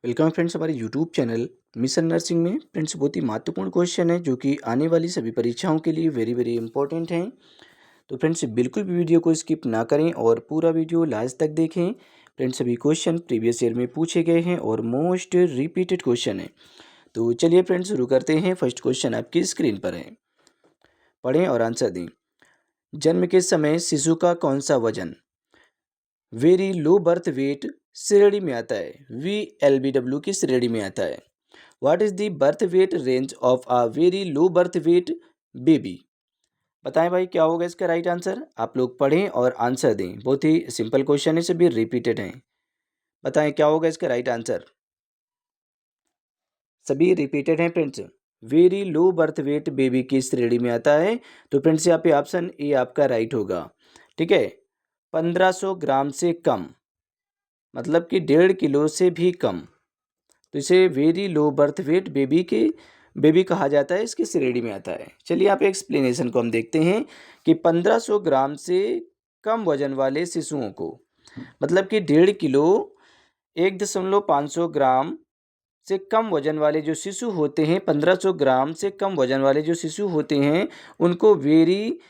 Welcome friends हमारे YouTube channel mission nursing में। Friends बहुत ही महत्वपूर्ण क्वेश्चन है जो कि आने वाली सभी परीक्षाओं के लिए वेरी वेरी इंपॉर्टेंट हैं। तो फ्रेंड्स बिल्कुल भी वीडियो को स्किप ना करें और पूरा वीडियो लास्ट तक देखें। फ्रेंड्स सभी क्वेश्चन प्रीवियस ईयर में पूछे गए हैं और मोस्ट रिपीटेड क्वेश्चन है। तो चलिए फ्रेंड्स शुरू करते हैं। फर्स्ट क्वेश्चन आपकी स्क्रीन पर है, पढ़ें और आंसर दें। जन्म के समय शिशु का कौन सा वजन वेरी लो बर्थ वेट श्रेणी में आता है? VLBW की श्रेणी में आता है। What is the birth weight range of a very low birth weight baby? बताएं भाई क्या होगा इसका राइट आंसर। आप लोग पढ़ें और आंसर दें। बहुत ही सिंपल क्वेश्चन है, सभी रिपीटेड हैं। बताएं क्या होगा इसका राइट आंसर। सभी रिपीटेड हैं friends. Very low birth weight baby की श्रेणी में आता है। तो फ्रेंड्स यहाँ पे ऑप्शन ए आपका राइट होगा। ठीक है, 1500 ग्राम से कम, मतलब कि 1.5 किलो से भी कम। तो इसे very low birth weight baby कहा जाता है, इसकी श्रेणी में आता है। चलिए यहाँ पे एक्सप्लेनेशन को हम देखते हैं कि 1500 ग्राम से कम वजन वाले शिशुओं को, मतलब कि 1.5 किलो 1.5 ग्राम से कम वजन वाले जो शिशु होते हैं, 1500 ग्राम से कम वजन वाले जो शिशु होते हैं उनको very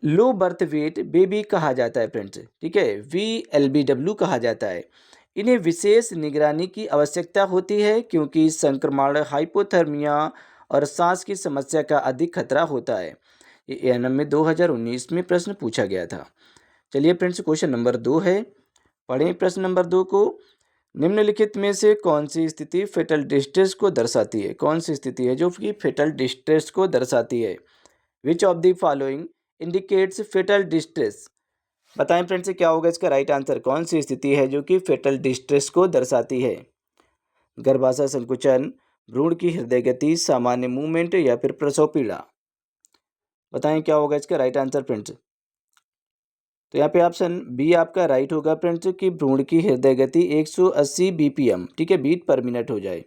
low birth weight baby कहा जाता है फ्रेंड्स। ठीक है, VLBW कहा जाता है। इन्हें विशेष निगरानी की आवश्यकता होती है क्योंकि संक्रमण, हाइपोथर्मिया और सांस की समस्या का अधिक खतरा होता है। ये एएनएम में 2019 में प्रश्न पूछा गया था। चलिए फ्रेंड्स क्वेश्चन नंबर 2 है, पढ़ें प्रश्न नंबर 2 को। निम्नलिखित में से कौन सी स्थिति फेटल डिस्ट्रेस को दर्शाती है? कौन सी स्थिति है जो कि फेटल डिस्ट्रेस को दर्शाती है? Which of the following indicates fetal distress? बताएं फ्रेंड्स क्या होगा इसका राइट आंसर। कौन सी स्थिति है जो कि फेटल डिस्ट्रेस को दर्शाती है? गर्भाशय संकुचन, भ्रूण की हृदय गति, सामान्य मूवमेंट या फिर प्रसव पीड़ा? बताएं क्या होगा इसका राइट आंसर फ्रेंड्स। तो यहाँ पे ऑप्शन बी आपका राइट होगा फ्रेंड्स कि भ्रूण की हृदय गति 180 BPM, ठीक है, बीट पर मिनट हो जाए।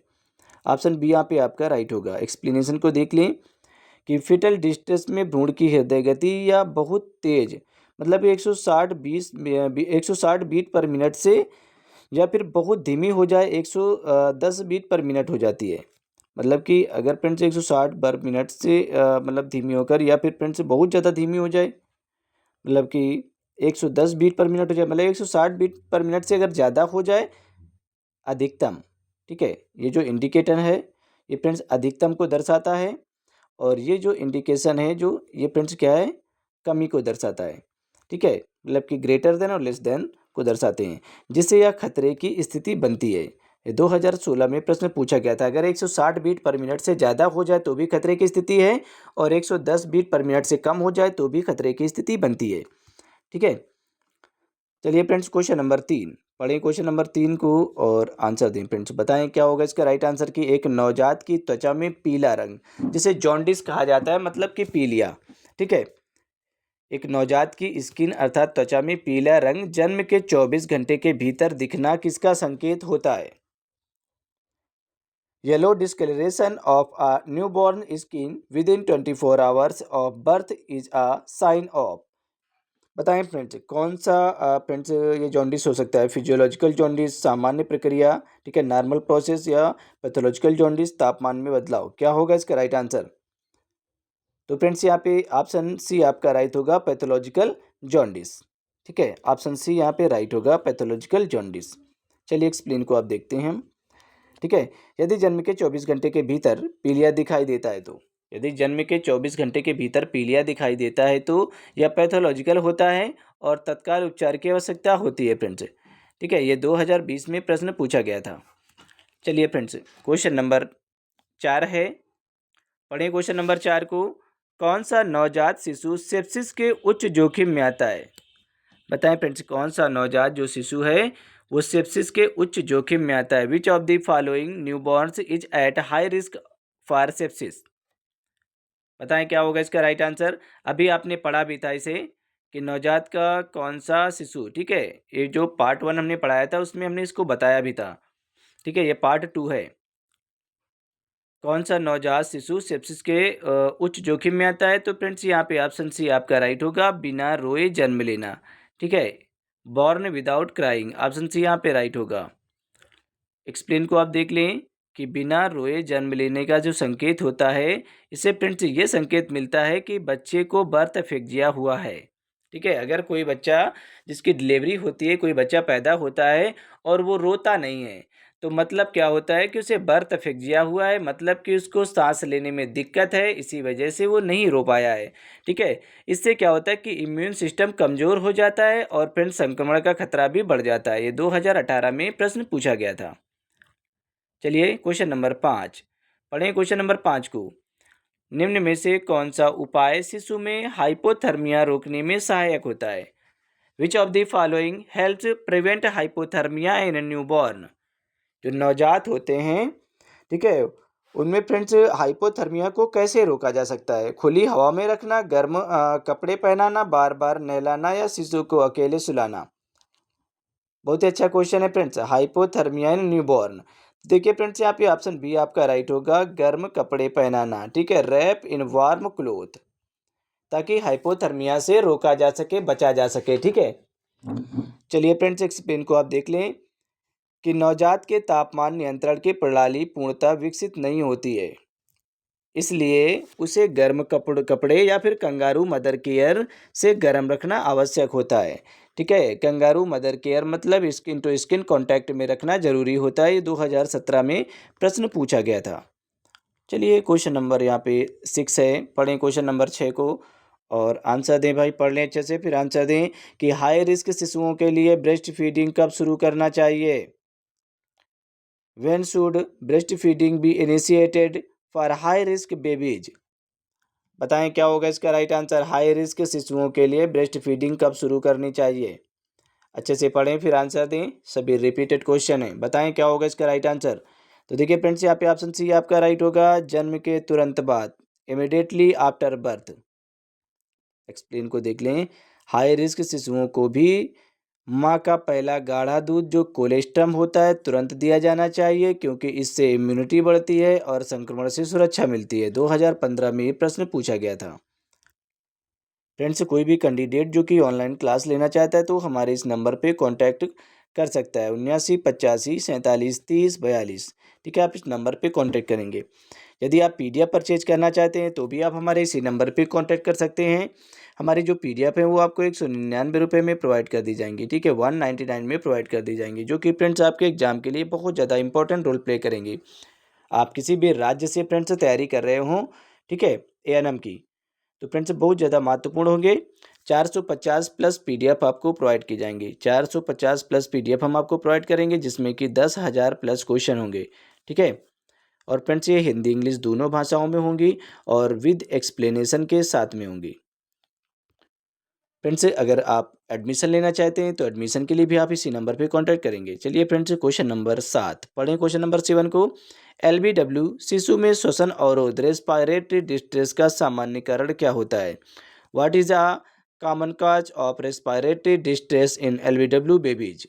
ऑप्शन बी यहाँ पे आपका राइट होगा। एक्सप्लेनेशन को देख लें कि फिटल डिस्ट्रेस में भ्रूण की हृदय गति या बहुत तेज, मतलब 160 बीट पर मिनट से, या फिर बहुत धीमी हो जाए 110 बीट पर मिनट हो जाती है। मतलब कि अगर फ्रेंड्स 160 पर मिनट से मतलब धीमी होकर, या फिर फ्रेंड्स बहुत ज़्यादा धीमी हो जाए, मतलब कि 110 बीट पर मिनट हो जाए, मतलब 160 बीट पर मिनट से अगर ज़्यादा हो जाए अधिकतम। ठीक है, ये जो इंडिकेटर है ये फ्रेंड्स अधिकतम को दर्शाता है, और ये जो इंडिकेशन है जो ये फ्रेंड्स क्या है, कमी को दर्शाता है। ठीक है, मतलब कि ग्रेटर देन और लेस देन को दर्शाते हैं, जिससे यह खतरे की स्थिति बनती है। ये 2016 में प्रश्न पूछा गया था। अगर 160 बीट पर मिनट से ज़्यादा हो जाए तो भी खतरे की स्थिति है, और 110 बीट पर मिनट से कम हो जाए तो भी खतरे की स्थिति बनती है। ठीक है, चलिए फ्रेंड्स क्वेश्चन नंबर 3, पढ़ें क्वेश्चन नंबर 3 को और आंसर दें फ्रेंड्स। बताएं क्या होगा इसका राइट आंसर। कि एक नवजात की त्वचा में पीला रंग, जिसे जॉन्डिस कहा जाता है, मतलब कि पीलिया। ठीक है, एक नवजात की स्किन अर्थात त्वचा में पीला रंग जन्म के 24 घंटे के भीतर दिखना किसका संकेत होता है? Yellow discoloration of a newborn skin within 24 hours of birth is a sign of. बताएं फ्रेंड्स कौन सा फ्रेंड्स ये जॉन्डिस हो सकता है? फिजियोलॉजिकल जॉन्डिस, सामान्य प्रक्रिया, ठीक है, नॉर्मल प्रोसेस, या पैथोलॉजिकल जॉन्डिस, तापमान में बदलाव? क्या होगा इसका राइट आंसर? तो फ्रेंड्स यहाँ पे ऑप्शन सी आपका राइट होगा, पैथोलॉजिकल जॉन्डिस। ठीक है, ऑप्शन सी यहाँ पे राइट होगा, पैथोलॉजिकल जॉन्डिस। चलिए एक्सप्लेन को आप देखते हैं हम। ठीक है, यदि जन्म के 24 घंटे के भीतर पीलिया दिखाई देता है तो, यदि जन्म के 24 घंटे के भीतर पीलिया दिखाई देता है तो यह पैथोलॉजिकल होता है और तत्काल उपचार की आवश्यकता होती है फ्रेंड्स। ठीक है, ये 2020 में प्रश्न पूछा गया था। चलिए फ्रेंड्स क्वेश्चन नंबर 4 है, पढ़ें क्वेश्चन नंबर 4 को। कौन सा नवजात शिशु सेप्सिस के उच्च जोखिम में आता है? बताएं फ्रेंड्स कौन सा नवजात जो शिशु है वो सेप्सिस के उच्च जोखिम में आता है? Which of the following newborn's is at high risk for sepsis? बताएं क्या होगा इसका राइट आंसर। अभी आपने पढ़ा भी था इसे कि नवजात का कौन सा शिशु, ठीक है, ये जो पार्ट 1 हमने पढ़ाया था उसमें हमने इसको बताया भी था। ठीक है, ये पार्ट 2 है। कौन सा नवजात शिशु सेप्सिस के उच्च जोखिम में आता है? तो फ्रेंड्स यहाँ पे ऑप्शन सी आपका राइट होगा, बिना रोए जन्म लेना। ठीक है, born without crying, option C यहाँ पे राइट होगा। एक्सप्लेन को आप देख लें कि बिना रोए जन्म लेने का जो संकेत होता है, इससे फ्रेंड्स ये संकेत मिलता है कि बच्चे को बर्थ एफेक्जिया हुआ है। ठीक है, अगर कोई बच्चा जिसकी डिलीवरी होती है, कोई बच्चा पैदा होता है और वो रोता नहीं है, तो मतलब क्या होता है कि उसे बर्थ एफेक्जिया हुआ है, मतलब कि उसको सांस लेने में दिक्कत है, इसी वजह से वो नहीं रो पाया है। ठीक है, इससे क्या होता है कि इम्यून सिस्टम कमज़ोर हो जाता है और फ्रेंड्स संक्रमण का खतरा भी बढ़ जाता है। ये 2018 में प्रश्न पूछा गया था। चलिए क्वेश्चन नंबर 5 पढ़ें। क्वेश्चन नंबर 5 को, निम्न में से कौन सा उपाय शिशु में हाइपोथर्मिया रोकने में सहायक होता है? Which of the following helps prevent hypothermia in newborn? जो नवजात होते हैं, ठीक है, उनमें फ्रेंड्स हाइपोथर्मिया को कैसे रोका जा सकता है? खुली हवा में रखना, गर्म कपड़े पहनाना, बार बार नहलाना या शिशु को अकेले सुलाना? बहुत ही अच्छा क्वेश्चन है फ्रेंड्स, हाइपोथर्मिया इन न्यूबॉर्न। देखिए फ्रेंड्स, यहाँ पे ऑप्शन बी आपका राइट होगा, गर्म कपड़े पहनाना। ठीक है, रैप इन वार्म क्लोथ, ताकि हाइपोथर्मिया से रोका जा सके, बचा जा सके। ठीक है, चलिए फ्रेंड्स, एक्सप्लेन को आप देख लें कि नवजात के तापमान नियंत्रण की प्रणाली पूर्णतः विकसित नहीं होती है, इसलिए उसे गर्म कपड़े या फिर कंगारू मदर केयर से गर्म रखना आवश्यक होता है। ठीक है, कंगारू मदर केयर मतलब स्किन टू स्किन कांटेक्ट में रखना जरूरी होता है। ये 2017 में प्रश्न पूछा गया था। चलिए क्वेश्चन नंबर यहाँ पे 6 है, पढ़ें क्वेश्चन नंबर 6 को और आंसर दें भाई, पढ़ लें अच्छे से फिर आंसर दें कि हाई रिस्क शिशुओं के लिए ब्रेस्ट फीडिंग कब शुरू करना चाहिए? When should breast feeding be initiated for high risk babies? बताएं क्या होगा इसका राइट आंसर। हाई रिस्क शिशुओं के लिए ब्रेस्ट फीडिंग कब शुरू करनी चाहिए? अच्छे से पढ़ें फिर आंसर दें, सभी रिपीटेड क्वेश्चन है, बताएं क्या होगा इसका राइट आंसर। तो देखिए फ्रेंड्स, यहाँ पे ऑप्शन सी आपका राइट होगा, जन्म के तुरंत बाद, इमिडिएटली आफ्टर बर्थ। एक्सप्लेन को देख लें, हाई रिस्क शिशुओं को भी माँ का पहला गाढ़ा दूध जो कोलेस्ट्रम होता है तुरंत दिया जाना चाहिए, क्योंकि इससे इम्यूनिटी बढ़ती है और संक्रमण से सुरक्षा मिलती है। 2015 में ये प्रश्न पूछा गया था। फ्रेंड्स, कोई भी कैंडिडेट जो कि ऑनलाइन क्लास लेना चाहता है तो हमारे इस नंबर पे कांटेक्ट कर सकता है, 7985473042। ठीक है, आप इस नंबर पे कांटेक्ट करेंगे। यदि आप पीडीएफ परचेज करना चाहते हैं तो भी आप हमारे इसी नंबर पे कांटेक्ट कर सकते हैं। हमारी जो पीडीएफ है वो आपको 199 में प्रोवाइड कर दी जाएंगी। ठीक है, 199 में प्रोवाइड कर दी जाएंगी, जो कि फ्रेंड्स आपके एग्जाम के लिए बहुत ज़्यादा इंपॉर्टेंट रोल प्ले करेंगी। आप किसी भी राज्य से फ्रेंड्स तैयारी कर रहे हों, ठीक है, एएनएम की, तो फ्रेंड्स बहुत ज़्यादा महत्वपूर्ण होंगे। 450 प्लस पीडीएफ आपको प्रोवाइड की जाएंगी। 450 प्लस पीडीएफ हम आपको प्रोवाइड करेंगे, जिसमें कि 10,000 प्लस क्वेश्चन होंगे। ठीक है, और फ्रेंड्स ये हिंदी इंग्लिश दोनों भाषाओं में होंगी और विद एक्सप्लेनेशन के साथ में होंगी। फ्रेंड्स, अगर आप एडमिशन लेना चाहते हैं तो एडमिशन के लिए भी आप इसी नंबर पे कांटेक्ट करेंगे। चलिए फ्रेंड्स, क्वेश्चन नंबर 7 पढ़ें। क्वेश्चन नंबर 7 को, एलबीडब्ल्यू शिशु में श्वसन अवरोध रेस्पिरेटरी डिस्ट्रेस का सामान्यीकरण क्या होता है? What is a common cause of respiratory distress in LBW babies?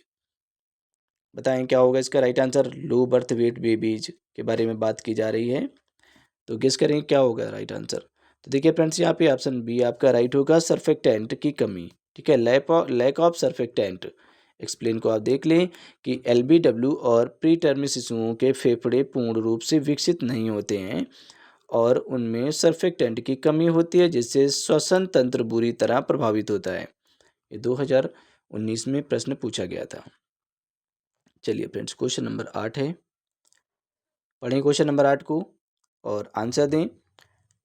बताएं क्या होगा इसका right answer. Low birth weight babies के बारे में बात की जा रही है, तो गेस करें क्या होगा राइट आंसर। तो देखिए फ्रेंड्स, यहाँ पे ऑप्शन बी आपका राइट होगा, सर्फेक्टेंट की कमी। ठीक है, लैक ऑफ सर्फेक्टेंट। एक्सप्लेन को आप देख लें कि एलबीडब्ल्यू और प्री टर्म शिशुओं के फेफड़े पूर्ण रूप से विकसित नहीं होते हैं और उनमें सर्फेक्टेंट की कमी होती है, जिससे श्वसन तंत्र बुरी तरह प्रभावित होता है। ये 2019 में प्रश्न पूछा गया था। चलिए फ्रेंड्स, क्वेश्चन नंबर 8 है, पढ़ें क्वेश्चन नंबर 8 को और आंसर दें।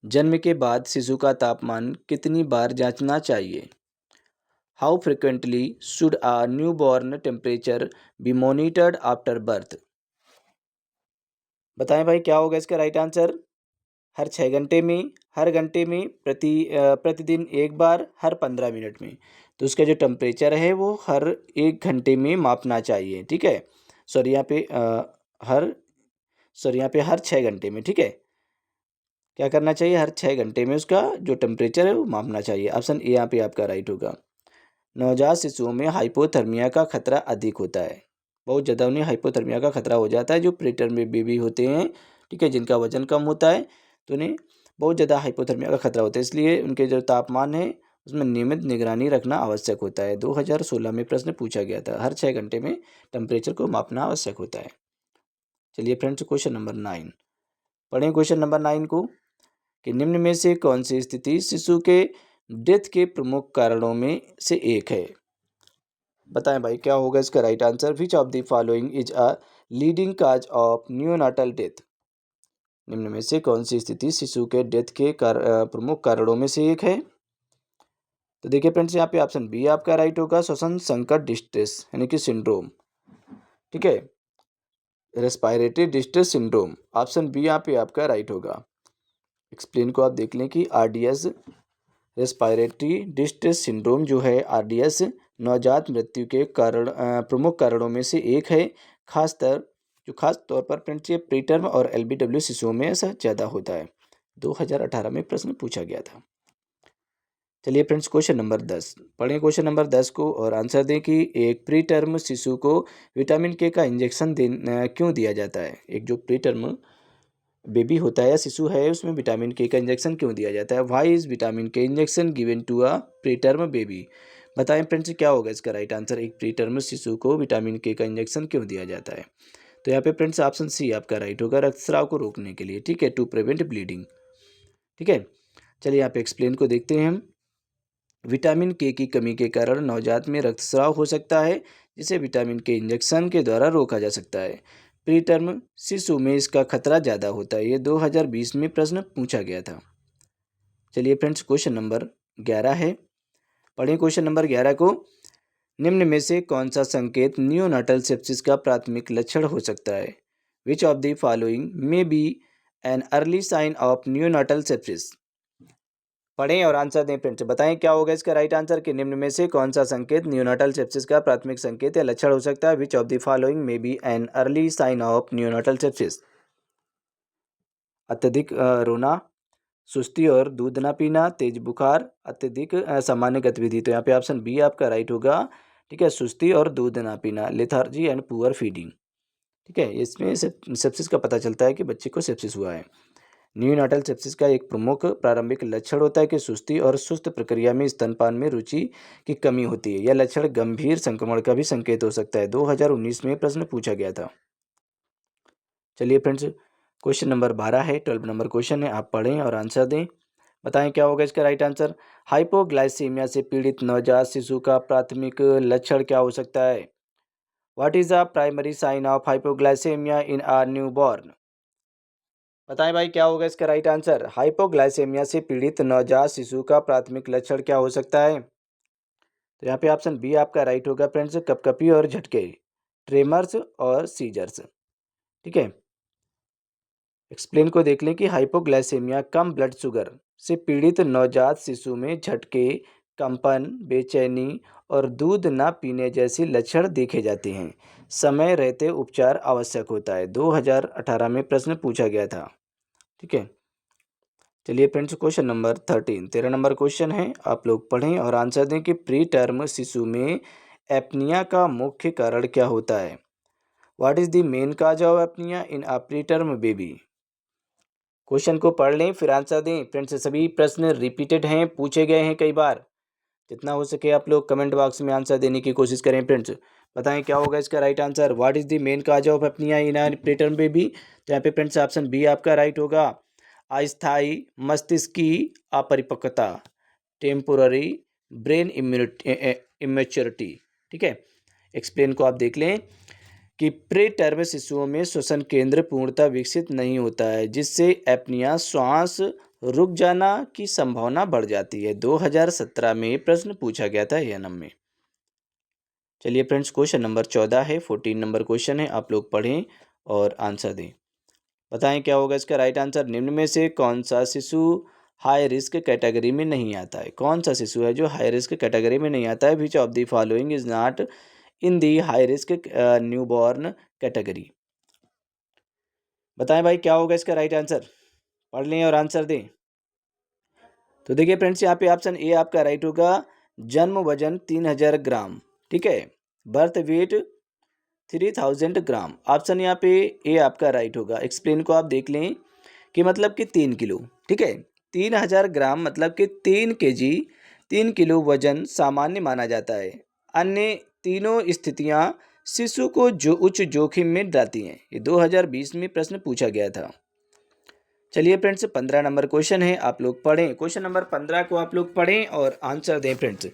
जन्म के बाद शिशु का तापमान कितनी बार जांचना चाहिए? How frequently should a newborn temperature B monitored after birth? बताएं भाई क्या होगा इसका राइट आंसर। हर 6 घंटे में, हर घंटे में, प्रतिदिन एक बार, हर 15 मिनट में। तो उसका जो टेम्परेचर है वो हर 1 घंटे में मापना चाहिए। ठीक है, सॉरी यहाँ पे हर सॉरी यहाँ पे हर 6 घंटे में। ठीक है, क्या करना चाहिए, हर 6 घंटे में उसका जो टेम्परेचर है वो मापना चाहिए। ऑप्शन ए यहाँ पे आपका राइट होगा। नवजात शिशुओं में हाइपोथर्मिया का खतरा अधिक होता है, बहुत ज़्यादा उन्हें हाइपोथर्मिया का खतरा हो जाता है। जो प्रीटर्म में बेबी होते हैं, ठीक है, जिनका वजन कम होता है, तो उन्हें बहुत ज़्यादा हाइपोथर्मिया का खतरा होता है, इसलिए उनके जो तापमान है उसमें नियमित निगरानी रखना आवश्यक होता है। 2016 में प्रश्न पूछा गया था, हर 6 घंटे में टेम्परेचर को मापना आवश्यक होता है। चलिए फ्रेंड्स, क्वेश्चन नंबर 9 पढ़ें। क्वेश्चन नंबर 9 को कि निम्न में से कौन सी स्थिति शिशु के डेथ के प्रमुख कारणों में से एक है। बताएं भाई क्या होगा इसका right answer. Which of the following is a leading cause of neonatal death. निम्न में से कौन सी स्थिति शिशु के डेथ के प्रमुख कारणों में से एक है। तो देखिए फ्रेंड्स, यहाँ पे ऑप्शन बी आपका राइट होगा, श्वसन संकट डिस्ट्रेस यानी कि सिंड्रोम। ठीक है, respiratory distress syndrome, option B यहाँ पे आपका राइट होगा। एक्सप्लेन को आप देख लें कि आरडीएस रेस्पिरेटरी डिस्ट्रेस सिंड्रोम जो है आरडीएस नवजात मृत्यु के प्रमुख कारणों में से एक है। खास तौर पर फ्रेंड्स ये प्रीटर्म और एलबीडब्ल्यू शिशुओं में ऐसा ज़्यादा होता है। 2018 में प्रश्न पूछा गया था। चलिए फ्रेंड्स, क्वेश्चन नंबर 10 पढ़ें। क्वेश्चन नंबर 10 को और आंसर दें कि एक प्री टर्म शिशु को विटामिन के का इंजेक्शन क्यों दिया जाता है। एक जो प्री टर्म बेबी होता है या शिशु है उसमें विटामिन के का इंजेक्शन क्यों दिया जाता है। Why is vitamin K injection given to a preterm baby. बताएं फ्रेंड्स क्या होगा इसका राइट आंसर। एक प्री टर्म शिशु को विटामिन के का इंजेक्शन क्यों दिया जाता है। तो यहाँ पे फ्रेंड्स ऑप्शन सी आपका राइट होगा, रक्तस्राव को रोकने के लिए। ठीक है, टू प्रिवेंट ब्लीडिंग। ठीक है, चलिए यहाँ पे एक्सप्लेन को देखते हैं हम। विटामिन के की कमी के कारण नवजात में रक्तस्राव हो सकता है, जिसे विटामिन के इंजेक्शन के द्वारा रोका जा सकता है। प्रीटर्म शिशु में इसका खतरा ज़्यादा होता है। ये 2020 में प्रश्न पूछा गया था। चलिए फ्रेंड्स, क्वेश्चन नंबर 11 है। पढ़ें क्वेश्चन नंबर 11 को। निम्न में से कौन सा संकेत नियोनाटल सेप्सिस का प्राथमिक लक्षण हो सकता है। Which of the following may be an early sign of neonatal sepsis. पढ़ें और आंसर दें फ्रेंड्स। बताएं क्या होगा इसका राइट आंसर कि निम्न में से कौन सा संकेत नियोनाटल सेप्सिस का प्राथमिक संकेत या लक्षण हो सकता है। Which of the following may be an early sign of neonatal sepsis. अत्यधिक रोना, सुस्ती और दूध ना पीना, तेज बुखार, अत्यधिक सामान्य गतिविधि। तो यहाँ पे ऑप्शन बी आपका राइट होगा। ठीक है, सुस्ती और दूध ना पीना, लेथार्जी एंड पुअर फीडिंग। ठीक है, इसमें सेप्सिस का पता चलता है कि बच्चे को सेप्सिस हुआ है। न्यूनाटल सेप्सिस का एक प्रमुख प्रारंभिक लक्षण होता है कि सुस्ती और सुस्त प्रक्रिया में स्तनपान में रुचि की कमी होती है। यह लक्षण गंभीर संक्रमण का भी संकेत हो सकता है। 2019 में प्रश्न पूछा गया था। चलिए फ्रेंड्स, क्वेश्चन नंबर 12 है, 12 नंबर क्वेश्चन है। आप पढ़ें और आंसर दें। बताएं क्या होगा इसका राइट आंसर। हाइपोग्लाइसीमिया से पीड़ित नवजात शिशु का प्राथमिक लक्षण क्या हो सकता है। What is the primary sign of hypoglycaemia in our newborn. बताएं भाई क्या होगा इसका राइट आंसर। हाइपोग्लाइसेमिया से पीड़ित नवजात शिशु का प्राथमिक लक्षण क्या हो सकता है। तो यहाँ पे ऑप्शन बी आपका राइट होगा फ्रेंड्स, कपकपी और झटके, ट्रेमर्स और सीजर्स। ठीक है, एक्सप्लेन को देख लें कि हाइपोग्लाइसेमिया कम ब्लड शुगर से पीड़ित नवजात शिशु में झटके, कंपन, बेचैनी और दूध न पीने जैसी लक्षण देखे जाते हैं। समय रहते उपचार आवश्यक होता है। 2018 में प्रश्न पूछा गया था। ठीक है, चलिए friends, question number 13 number question है। आप लोग पढ़ें और आंसर दें कि प्री टर्म शिशु में एपनिया का मुख्य कारण क्या होता है। What is the main cause of apnoea in a preterm baby. Question को पढ़ लें फिर आंसर दें। फ्रेंड्स सभी प्रश्न रिपीटेड हैं, पूछे गए हैं कई बार। जितना हो सके आप लोग कमेंट बॉक्स में आंसर देने की कोशिश करें फ्रेंड्स। बताएं क्या होगा इसका right answer. What is the main cause of apnoea in a preterm baby. तो यहाँ पे फ्रेंड्स ऑप्शन बी आपका राइट होगा, अस्थायी मस्तिष्की अपरिपक्वता, टेम्पोररी ब्रेन इमेच्योरिटी। ठीक है, एक्सप्लेन को आप देख लें कि प्री टर्म शिशुओं में श्वसन केंद्र पूर्णतः विकसित नहीं होता है, जिससे एपनिया श्वास रुक जाना की संभावना बढ़ जाती है। 2017 में प्रश्न पूछा गया था एएनएम में। चलिए फ्रेंड्स, क्वेश्चन नंबर 14 है, 14 नंबर क्वेश्चन है। आप लोग पढ़ें और आंसर दें। बताएं क्या होगा इसका राइट आंसर। निम्न में से कौन सा शिशु हाई रिस्क कैटेगरी में नहीं आता है। कौन सा शिशु है जो हाई रिस्क कैटेगरी में नहीं आता है। Which of the following is not in the high risk newborn category. बताएं भाई क्या होगा इसका राइट आंसर। पढ़ लें और आंसर दें। तो देखिए फ्रेंड्स, यहाँ पे ऑप्शन ए आपका राइट होगा, जन्म वजन 3000 ग्राम। ठीक है, बर्थ वेट 3000 ग्राम। ऑप्शन यहाँ पे ए आपका राइट होगा। एक्सप्लेन को आप देख लें कि मतलब कि 3 किलो। ठीक है, 3000 ग्राम मतलब कि 3 kg, 3 किलो वजन सामान्य माना जाता है। अन्य तीनों स्थितियाँ शिशु को जो उच्च जोखिम में डालती हैं? ये 2020 में प्रश्न पूछा गया था। चलिए फ्रेंड्स, 15 नंबर क्वेश्चन है, आप लोग पढ़ें। क्वेश्चन नंबर 15 को आप लोग पढ़ें और आंसर दें फ्रेंड्स।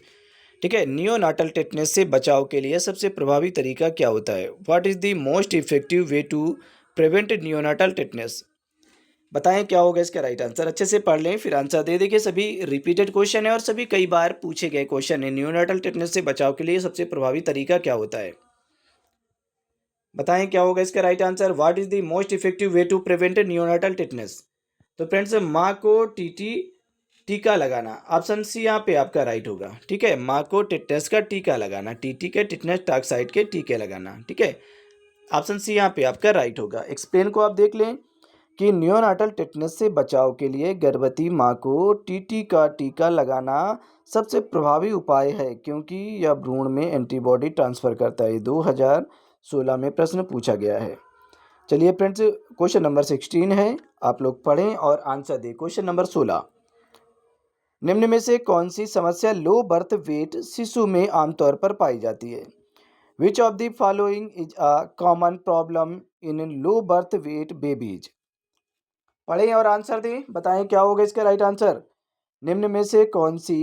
ठीक है, नियोनाटल टेटनस से बचाव के लिए सबसे प्रभावी तरीका क्या होता है? What is the most effective way to prevent neonatal tetanus? बताएं क्या होगा इसका राइट आंसर। अच्छे से पढ़ लें फिर आंसर दे। देखिए, सभी रिपीटेड क्वेश्चन है और सभी कई बार पूछे गए क्वेश्चन है। नियोनाटल टेटनस से बचाव के लिए सबसे प्रभावी तरीका क्या होता है? बताएं क्या होगा इसका right answer. What is the most effective way to prevent neonatal tetanus? तो फ्रेंड्स, माँ को टीका लगाना। ऑप्शन सी यहाँ पे आपका राइट होगा। ठीक है, माँ को टेटनस का टीका लगाना, टीटी के टेटनस टॉक्साइड के टीके लगाना। ठीक है, ऑप्शन सी यहाँ पे आपका राइट होगा। एक्सप्लेन को आप देख लें कि नियोनाटल टेटनस से बचाव के लिए गर्भवती माँ को टीटी का टीका लगाना सबसे प्रभावी उपाय है, क्योंकि यह भ्रूण में एंटीबॉडी ट्रांसफर करता है। 2016 में प्रश्न पूछा गया है। चलिए फ्रेंड्स, क्वेश्चन नंबर 16 है, आप लोग पढ़ें और आंसर दें। क्वेश्चन नंबर 16, निम्न में से कौन सी समस्या लो बर्थ वेट शिशु में आमतौर पर पाई जाती है? Which of the following is a common problem in low birth weight babies? पढ़ें और आंसर दें। बताएं क्या होगा इसका राइट आंसर। निम्न में से कौन सी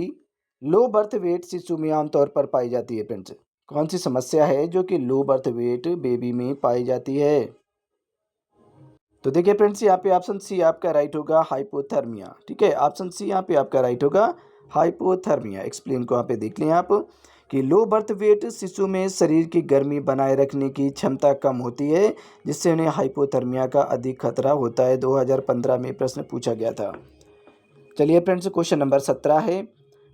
लो बर्थ वेट शिशु में आमतौर पर पाई जाती है? फ्रेंड्स, कौन सी समस्या है जो कि लो बर्थ वेट बेबी में पाई जाती है? तो देखिए फ्रेंड्स, यहाँ पे ऑप्शन सी आपका राइट होगा, हाइपोथर्मिया। ठीक है, ऑप्शन सी यहाँ पे आपका राइट होगा, हाइपोथर्मिया। एक्सप्लेन को यहाँ पे देख लें आप कि लो बर्थ वेट शिशु में शरीर की गर्मी बनाए रखने की क्षमता कम होती है, जिससे उन्हें हाइपोथर्मिया का अधिक खतरा होता है। 2015 में प्रश्न पूछा गया था। चलिए फ्रेंड्स, क्वेश्चन नंबर 17 है,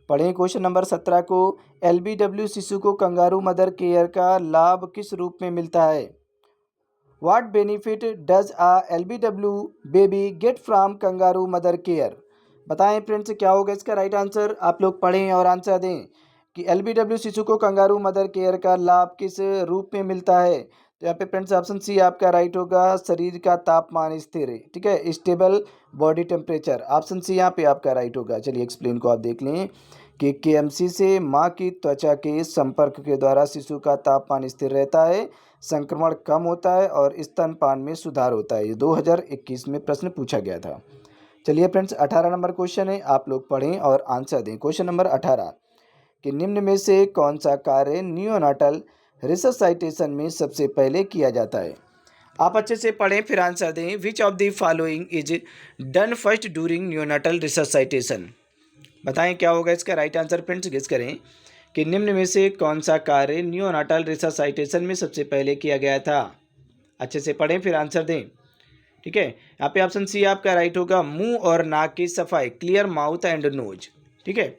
पढ़ें क्वेश्चन नंबर 17 को। LBW शिशु को कंगारू मदर केयर का लाभ किस रूप में मिलता है? What benefit does a LBW baby get from kangaroo mother care? बताएं फ्रेंड्स क्या होगा इसका राइट आंसर। आप लोग पढ़ें और आंसर दें कि LBW शिशु को कंगारू मदर केयर का लाभ किस रूप में मिलता है? तो यहाँ पे फ्रेंड्स ऑप्शन सी आपका राइट होगा, शरीर का तापमान स्थिर है। ठीक है, stable body temperature. Option C यहाँ पे आपका राइट होगा। चलिए एक्सप्लेन को आप देख लें कि KMC से माँ की त्वचा के संपर्क के द्वारा शिशु का तापमान स्थिर रहता है, संक्रमण कम होता है और स्तनपान में सुधार होता है। ये 2021 में प्रश्न पूछा गया था। चलिए फ्रेंड्स, 18 नंबर क्वेश्चन है, आप लोग पढ़ें और आंसर दें। क्वेश्चन नंबर 18 कि निम्न में से कौन सा कार्य नियोनाटल रिससाइटेशन में सबसे पहले किया जाता है? आप अच्छे से पढ़ें फिर आंसर दें। Which of the following is done first during neonatal resuscitation? बताएं क्या होगा इसका राइट आंसर। फ्रेंड्स, गेस करें कि निम्न में से कौन सा कार्य नियोनाटल रिससाइटेशन में सबसे पहले किया गया था? अच्छे से पढ़ें फिर आंसर दें। ठीक है, यहाँ पे ऑप्शन सी आपका राइट होगा, मुंह और नाक की सफाई, क्लियर माउथ एंड नोज। ठीक है,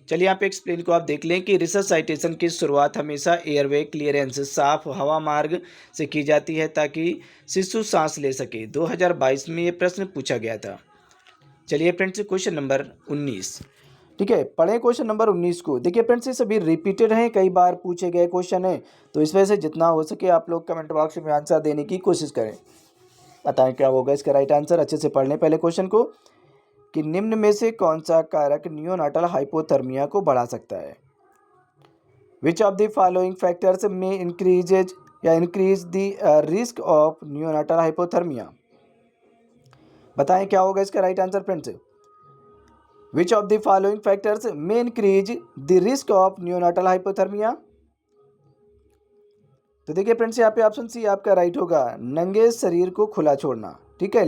चलिए यहाँ पे एक्सप्लेन को आप देख लें कि रिससाइटेशन की शुरुआत हमेशा एयरवे क्लियरेंस, साफ हवा मार्ग से की जाती है ताकि शिशु सांस ले सके। 2022 में ये प्रश्न पूछा गया था। चलिए फ्रेंड्स, क्वेश्चन नंबर 19। ठीक है, पढ़ें क्वेश्चन नंबर 19 को। देखिए फ्रेंड्स, ये सभी रिपीटेड हैं, कई बार पूछे गए क्वेश्चन है, तो इस वजह से जितना हो सके आप लोग कमेंट बॉक्स में आंसर देने की कोशिश करें। बताएं क्या होगा इसका राइट आंसर। अच्छे से पढ़ लें पहले क्वेश्चन को कि निम्न में से कौन सा कारक नियोनाटल हाइपोथर्मिया को बढ़ा सकता है? Which of the following factors may increase the risk of neonatal hypothermia? बताएं क्या होगा इसका right answer friends. Which of the following factors may increase the risk of neonatal hypothermia? तो देखिए फ्रेंड्स, यहाँ पे ऑप्शन सी आपका राइट होगा, नंगे शरीर को खुला छोड़ना। ठीक है,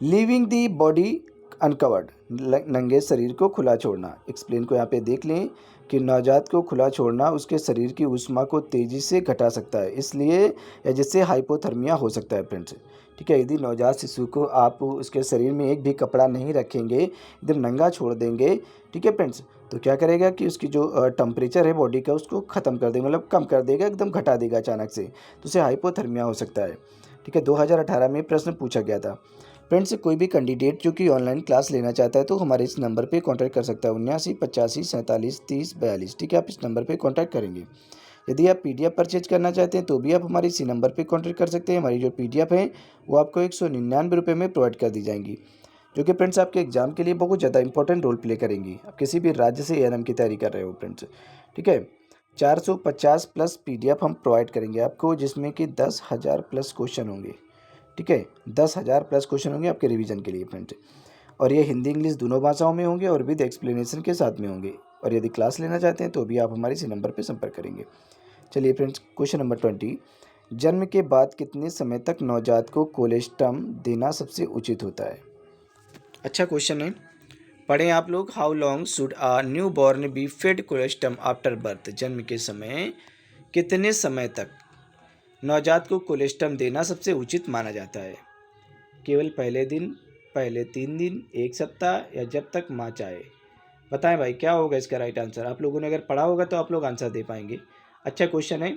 लीविंग दी बॉडी अनकवर्ड, नंगे शरीर को खुला छोड़ना। एक्सप्लेन को यहाँ पे देख लें कि नवजात को खुला छोड़ना उसके शरीर की ऊष्मा को तेज़ी से घटा सकता है, इसलिए या जिससे हाइपोथर्मिया हो सकता है फ्रेंड्स। ठीक है, यदि नवजात शिशु को आप उसके शरीर में एक भी कपड़ा नहीं रखेंगे, एकदम नंगा छोड़ देंगे, ठीक है फ्रेंड्स, तो क्या करेगा कि उसकी जो टेम्परेचर है बॉडी का उसको ख़त्म कर देगा, मतलब कम कर देगा, एकदम घटा देगा अचानक से, तो उसे हाइपोथर्मिया हो सकता है। ठीक है, 2018 में प्रश्न पूछा गया था। फ्रेंड्स, कोई भी कैंडिडेट जो कि ऑनलाइन क्लास लेना चाहता है तो हमारे इस नंबर पे कांटेक्ट कर सकता है, 79 85 47 30 42। ठीक है, आप इस नंबर पे कांटेक्ट करेंगे। यदि आप PDF परचेज करना चाहते हैं तो भी आप हमारे इसी नंबर पे कांटेक्ट कर सकते हैं। हमारी जो PDF है वो आपको 199 रुपये में प्रोवाइड कर दी जाएंगी, जो कि फ्रेंड्स आपके एग्जाम के लिए बहुत ज़्यादा इंपॉर्टेंट रोल प्ले करेंगी। आप किसी भी राज्य से ANM की तैयारी कर रहे हो फ्रेंड्स। ठीक है, 450 प्लस PDF हम प्रोवाइड करेंगे आपको, जिसमें कि 10,000 प्लस क्वेश्चन होंगे। ठीक है, 10,000 प्लस क्वेश्चन होंगे आपके रिवीजन के लिए फ्रेंड्स। और ये हिंदी इंग्लिश दोनों भाषाओं में होंगे और विद एक्सप्लेनेशन के साथ में होंगे। और यदि क्लास लेना चाहते हैं तो भी आप हमारे इसी नंबर पर संपर्क करेंगे। चलिए फ्रेंड्स, क्वेश्चन नंबर 20, जन्म के बाद कितने समय तक नवजात को कोलेस्ट्रम देना सबसे उचित होता है? अच्छा क्वेश्चन है, पढ़ें आप लोग। How long should a new born be fed colostrum after birth? जन्म के समय कितने समय तक नवजात को कोलेस्ट्रम देना सबसे उचित माना जाता है? केवल पहले दिन, पहले 3 दिन, 1 सप्ताह, या जब तक माँ चाहे? बताएं भाई, क्या होगा इसका राइट आंसर? आप लोगों ने अगर पढ़ा होगा तो आप लोग आंसर दे पाएंगे। अच्छा क्वेश्चन है,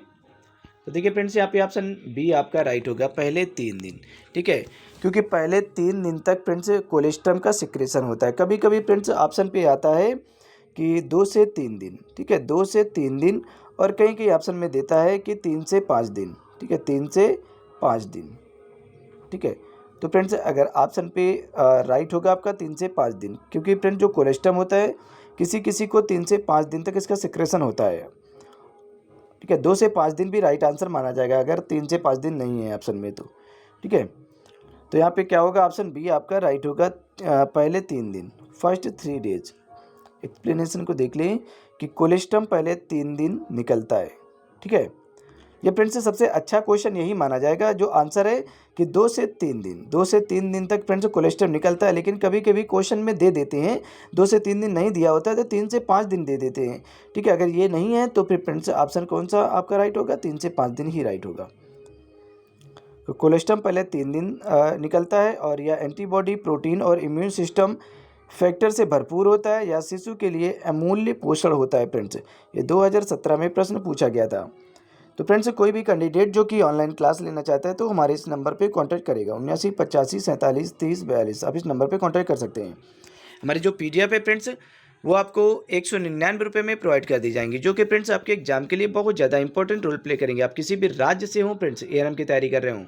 तो देखिए फ्रेंड्स, यहाँ पे ऑप्शन बी आपका राइट होगा, पहले 3 दिन। ठीक है, क्योंकि पहले 3 दिन तक फ्रेंड्स कोलेस्ट्रम का सिक्रेशन होता है। कभी कभी फ्रेंड्स ऑप्शन पे आता है कि 2 से 3 दिन। ठीक है, 2 से 3 दिन, और कहीं कहीं ऑप्शन में देता है कि 3 से 5 दिन। ठीक है, 3 से 5 दिन। ठीक है, तो फ्रेंड्स अगर ऑप्शन पे राइट होगा आपका 3 से 5 दिन, क्योंकि फ्रेंड्स जो कोलेस्ट्रम होता है किसी किसी को 3 से 5 दिन तक इसका सिक्रेशन होता है। ठीक है, 2 से 5 दिन भी राइट आंसर माना जाएगा अगर 3 से 5 दिन नहीं है ऑप्शन में तो। ठीक है, तो यहाँ पे क्या होगा, ऑप्शन बी आपका राइट होगा, पहले 3 दिन, फर्स्ट 3 डेज। एक्सप्लेनेशन को देख लें कि कोलेस्ट्रम पहले 3 दिन निकलता है। ठीक है, ये फ्रेंड्स से सबसे अच्छा क्वेश्चन यही माना जाएगा जो आंसर है कि 2 से 3 दिन, 2 से 3 दिन तक फ्रेंड्स कोलेस्ट्रम निकलता है। लेकिन कभी कभी क्वेश्चन में दे देते हैं 2 से 3 दिन नहीं दिया होता है तो 3 से 5 दिन दे देते हैं। ठीक है, अगर ये नहीं है तो फिर फ्रेंड्स ऑप्शन कौन सा आपका राइट होगा? 3 से 5 दिन ही राइट होगा। तो कोलेस्ट्रम पहले 3 दिन निकलता है, और यह एंटीबॉडी, प्रोटीन और इम्यून सिस्टम फैक्टर से भरपूर होता है, या शिशु के लिए अमूल्य पोषण होता है। फ्रेंड्स ये 2017 में प्रश्न पूछा गया था। तो फ्रेंड्स कोई भी कैंडिडेट जो कि ऑनलाइन क्लास लेना चाहता है तो हमारे इस नंबर पे कांटेक्ट करेगा, 79 85 47 30 42। आप इस नंबर पे कांटेक्ट कर सकते हैं। हमारी जो PDF है फ्रेंड्स वो आपको 199 रुपये में प्रोवाइड कर दी जाएंगी, जो कि फ्रेंड्स आपके एग्जाम के लिए बहुत ज़्यादा इंपॉर्टेंट रोल प्ले करेंगे। आप किसी भी राज्य से हों फ्रेंड्स, ARM की तैयारी कर रहे हों,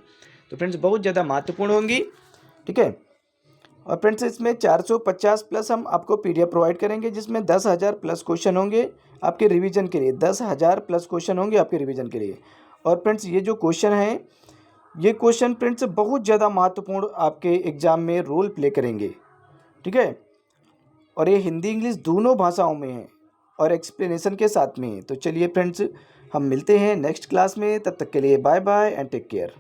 तो फ्रेंड्स बहुत ज़्यादा महत्वपूर्ण होंगी। ठीक है, और फ्रेंड्स इसमें 450 प्लस हम आपको PDF प्रोवाइड करेंगे, जिसमें 10,000 प्लस क्वेश्चन होंगे आपके रिवीजन के लिए। 10,000 प्लस क्वेश्चन होंगे आपके रिवीजन के लिए। और फ्रेंड्स ये जो क्वेश्चन है, ये क्वेश्चन फ्रेंड्स बहुत ज़्यादा महत्वपूर्ण आपके एग्जाम में रोल प्ले करेंगे। ठीक है, और ये हिंदी इंग्लिश दोनों भाषाओं में है और एक्सप्लेनेशन के साथ में है। तो चलिए फ्रेंड्स, हम मिलते हैं नेक्स्ट क्लास में, तब तक के लिए bye bye and take care.